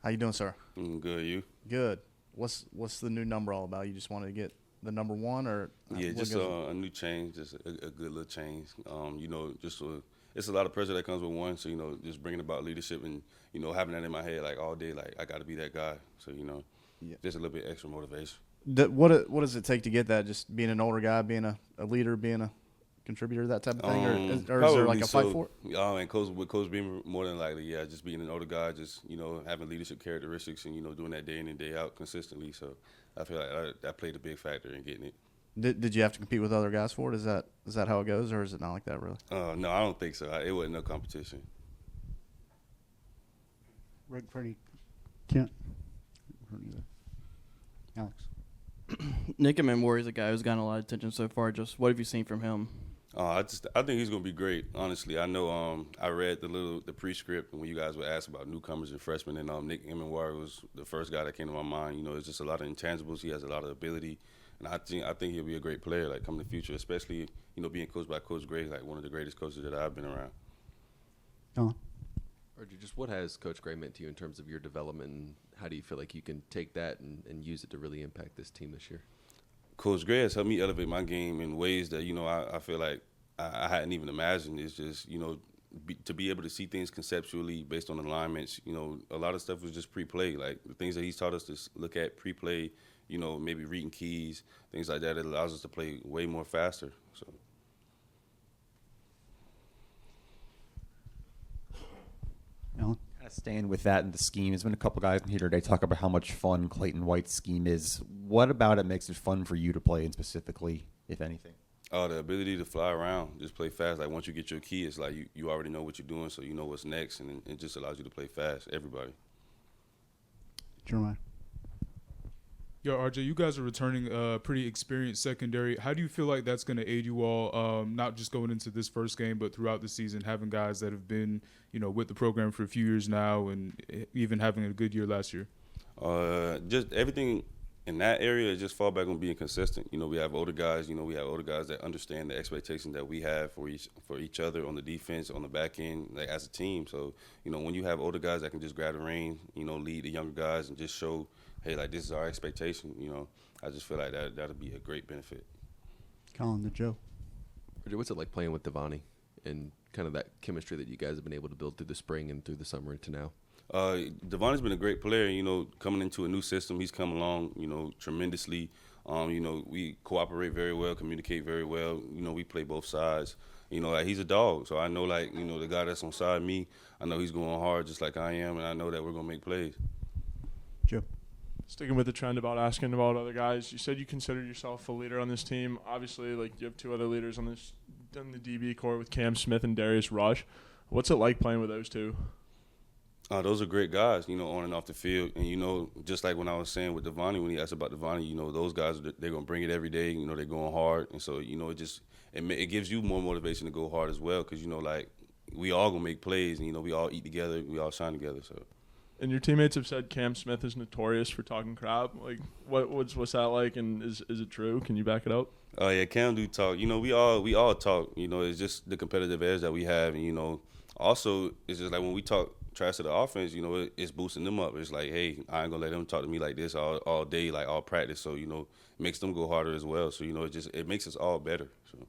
How you doing, sir? Good, you? Good. What's the new number all about? You just wanted to get the number one, or Yeah, just a new change, just a good little change. It's a lot of pressure that comes with one. So just bringing about leadership and having that in my head like all day, like I got to be that guy. So just a little bit extra motivation. What does it take to get that? Just being an older guy, being a leader, being a contributor, that type of thing, or is there like a fight for it? And with Coach Beamer, more than likely, yeah, just being an older guy, just having leadership characteristics and doing that day in and day out consistently. So I feel like that played a big factor in getting it. Did you have to compete with other guys for it? Is that how it goes, or is it not like that really? No, I don't think so. It wasn't no competition. Rick, Freddie, Kent, Alex. Nick Emmons is a guy who's gotten a lot of attention so far. Just what have you seen from him? I think he's gonna be great. Honestly, I know. I read the pre-script when you guys were asked about newcomers and freshmen, and Nick Emmons was the first guy that came to my mind. It's just a lot of intangibles. He has a lot of ability, and I think he'll be a great player like come the future, especially being coached by Coach Gray, like one of the greatest coaches that I've been around. Don. Archie, just what has Coach Gray meant to you in terms of your development, and how do you feel like you can take that and use it to really impact this team this year? Coach Gray has helped me elevate my game in ways that I feel like I hadn't even imagined. It's just to be able to see things conceptually based on alignments. A lot of stuff was just pre-play, like the things that he's taught us to look at pre-play. Maybe reading keys, things like that. It allows us to play way more faster. So. Alan? Staying with that and the scheme, there's been a couple guys in here today talk about how much fun Clayton White's scheme is. What about it makes it fun for you to play, and specifically, if anything? The ability to fly around, just play fast. Like once you get your key, it's like you already know what you're doing, so you know what's next, and it just allows you to play fast. Everybody. Jeremiah. Yo, RJ, you guys are returning a pretty experienced secondary. How do you feel like that's going to aid you all, not just going into this first game, but throughout the season, having guys that have been, with the program for a few years now and even having a good year last year? Just everything in that area just fall back on being consistent. We have older guys. We have older guys that understand the expectations that we have for each other on the defense, on the back end, like as a team. So, when you have older guys that can just grab the reins, lead the younger guys and just show, hey, like this is our expectation. I just feel like that'll be a great benefit. Colin, the Joe. What's it like playing with Devonta and kind of that chemistry that you guys have been able to build through the spring and through the summer into now? Devonta's been a great player. Coming into a new system, he's come along, tremendously. We cooperate very well, communicate very well. We play both sides. Like he's a dog, so I know, like, the guy that's on side me, I know he's going hard just like I am, and I know that we're gonna make plays. Joe. Sticking with the trend about asking about other guys, you said you considered yourself a leader on this team. Obviously, like you have two other leaders on the DB core with Cam Smith and Darius Rush. What's it like playing with those two? Those are great guys, on and off the field. And, just like when I was saying with Devonta, when he asked about Devonta, those guys, they're going to bring it every day. They're going hard. And so, it gives you more motivation to go hard as well because, like, we all going to make plays. And, we all eat together. We all shine together. So. And your teammates have said Cam Smith is notorious for talking crap. Like, what's that like, and is it true? Can you back it up? Oh, yeah, Cam do talk. We all talk. It's just the competitive edge that we have. And, also, it's just like when we talk trash to the offense, it's boosting them up. It's like, hey, I ain't going to let them talk to me like this all day, like all practice. So, it makes them go harder as well. So, it makes us all better. So.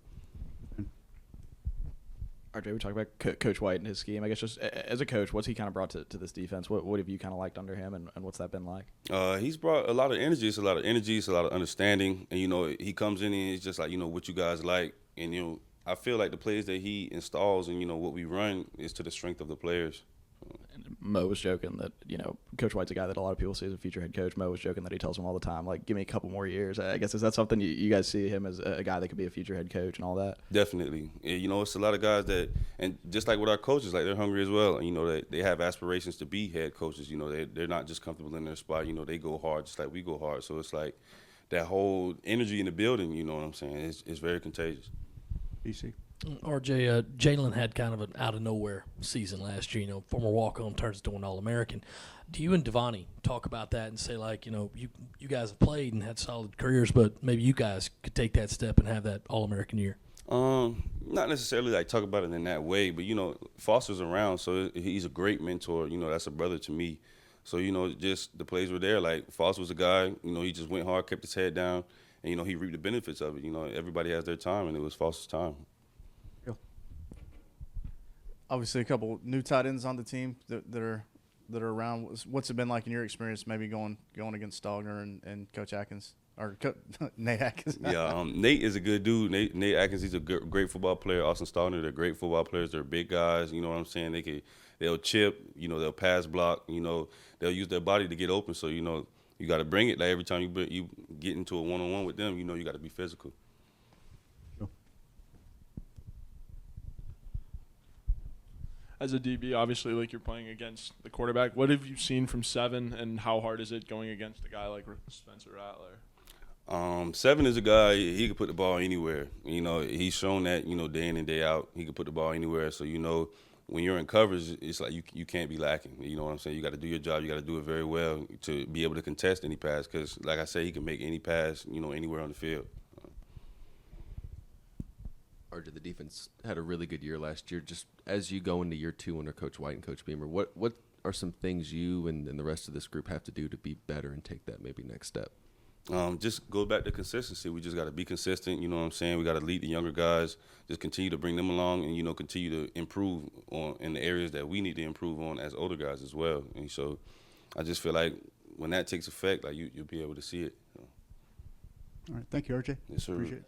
RJ, we talked about Coach White and his scheme. I guess just as a coach, what's he kind of brought to this defense? What have you kind of liked under him, and what's that been like? He's brought a lot of energy. It's a lot of understanding. And, he comes in and it's just like, what you guys like. And, I feel like the plays that he installs and, what we run is to the strength of the players. And Mo was joking that, Coach White's a guy that a lot of people see as a future head coach. Mo was joking that he tells him all the time, like, give me a couple more years. I guess, is that something you guys see him as a guy that could be a future head coach and all that? Definitely. It's a lot of guys that, and just like with our coaches, like they're hungry as well. They have aspirations to be head coaches. They're not just comfortable in their spot. They go hard just like we go hard. So it's like that whole energy in the building, you know what I'm saying? It's very contagious. BC. RJ, Jalen had kind of an out-of-nowhere season last year. Former walk-on turns into an All-American. Do you and Devonta talk about that and say, like, you guys have played and had solid careers, but maybe you guys could take that step and have that All-American year? Not necessarily like talk about it in that way, but Foster's around, so he's a great mentor. That's a brother to me. So, just the plays were there. Like, Foss was a guy, he just went hard, kept his head down, and, he reaped the benefits of it. Everybody has their time, and it was Foss's time. Obviously, a couple new tight ends on the team that are around. What's it been like in your experience, maybe going against Stogner and Coach Atkins or Nate Atkins? Yeah, Nate is a good dude. Nate Atkins, he's a great football player. Austin Stogner, they're great football players. They're big guys. You know what I'm saying? They'll chip. They'll pass block. They'll use their body to get open. So you got to bring it. Like every time you get into a one-on-one with them, you got to be physical. As a DB, obviously, like you're playing against the quarterback. What have you seen from Seven, and how hard is it going against a guy like Spencer Rattler? Seven is a guy, he can put the ball anywhere. He's shown that, day in and day out. He can put the ball anywhere. So, when you're in coverage, it's like you can't be lacking. You know what I'm saying? You got to do your job. You got to do it very well to be able to contest any pass because, like I say, he can make any pass, anywhere on the field. RJ, the defense had a really good year last year. Just as you go into year 2 under Coach White and Coach Beamer, what are some things you and the rest of this group have to do to be better and take that maybe next step? Just go back to consistency. We just got to be consistent. You know what I'm saying? We got to lead the younger guys. Just continue to bring them along and, continue to improve in the areas that we need to improve on as older guys as well. And so I just feel like when that takes effect, like you'll be able to see it. All right. Thank you, RJ. Yes, sir. Appreciate it.